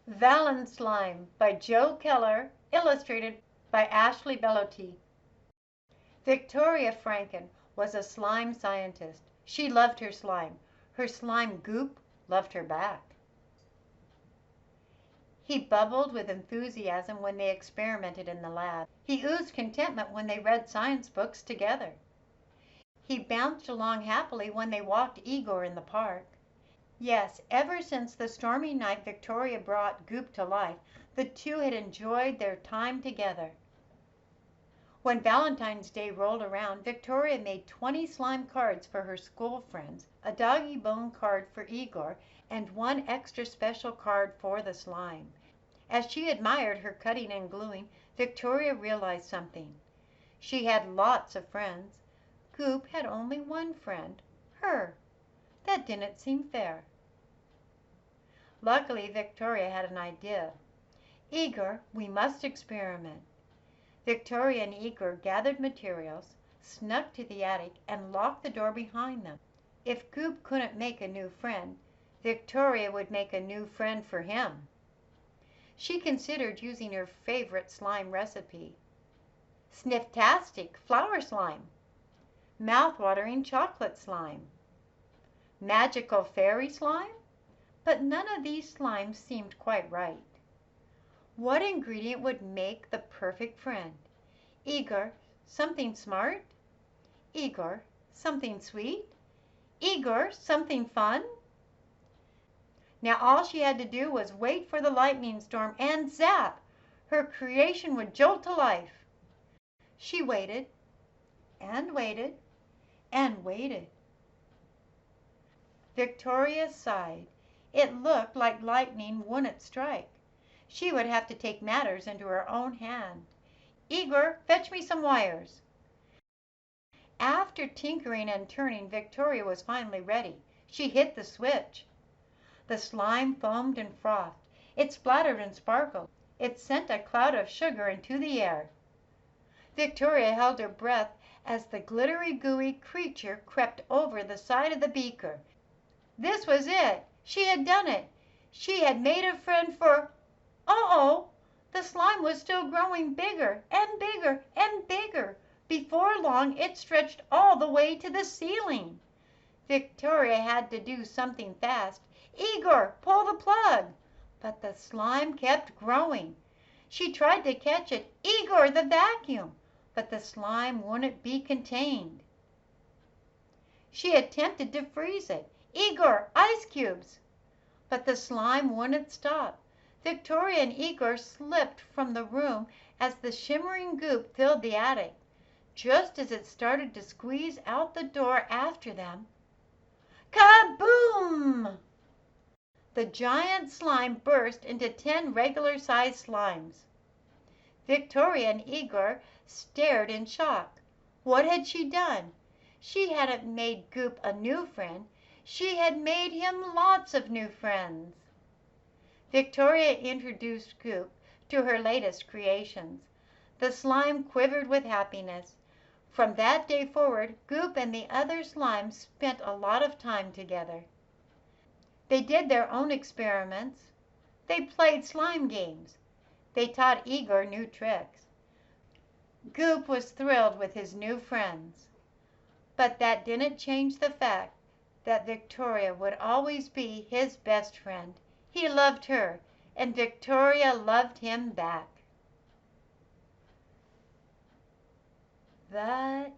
Valenslime by Joe Keller, illustrated by Ashley Bellotti. Victoria Franken was a slime scientist. She loved her slime. Her slime goop loved her back. He bubbled with enthusiasm when they experimented in the lab. He oozed contentment when they read science books together. He bounced along happily when they walked Igor in the park. Yes, ever since the stormy night Victoria brought Goop to life, the two had enjoyed their time together. When Valentine's Day rolled around, Victoria made 20 slime cards for her school friends, a doggy bone card for Igor, and one extra special card for the slime. As she admired her cutting and gluing, Victoria realized something. She had lots of friends. Goop had only one friend, her. That didn't seem fair. Luckily, Victoria had an idea. Igor, we must experiment. Victoria and Igor gathered materials, snuck to the attic, and locked the door behind them. If Goop couldn't make a new friend, Victoria would make a new friend for him. She considered using her favorite slime recipe. Snifftastic flower slime. Mouth-watering chocolate slime. Magical fairy slime? But none of these slimes seemed quite right. What ingredient would make the perfect friend? Igor, something smart? Igor, something sweet? Igor, something fun? Now all she had to do was wait for the lightning storm and zap! Her creation would jolt to life. She waited and waited and waited. Victoria sighed. It looked like lightning wouldn't strike. She would have to take matters into her own hand. Igor, fetch me some wires. After tinkering and turning, Victoria was finally ready. She hit the switch. The slime foamed and frothed. It splattered and sparkled. It sent a cloud of sugar into the air. Victoria held her breath as the glittery, gooey creature crept over the side of the beaker. This was it. She had done it. She had made a friend for... Uh-oh! The slime was still growing bigger and bigger and bigger. Before long, it stretched all the way to the ceiling. Victoria had to do something fast. Igor, pull the plug! But the slime kept growing. She tried to catch it. Igor, the vacuum! But the slime wouldn't be contained. She attempted to freeze it. Igor, ice cubes! But the slime wouldn't stop. Victoria and Igor slipped from the room as the shimmering goop filled the attic. Just as it started to squeeze out the door after them, kaboom! The giant slime burst into 10 regular-sized slimes. Victoria and Igor stared in shock. What had she done? She hadn't made Goop a new friend. She had made him lots of new friends. Victoria introduced Goop to her latest creations. The slime quivered with happiness. From that day forward, Goop and the other slimes spent a lot of time together. They did their own experiments. They played slime games. They taught Igor new tricks. Goop was thrilled with his new friends. But that didn't change the fact that Victoria would always be his best friend. He loved her, and Victoria loved him back. The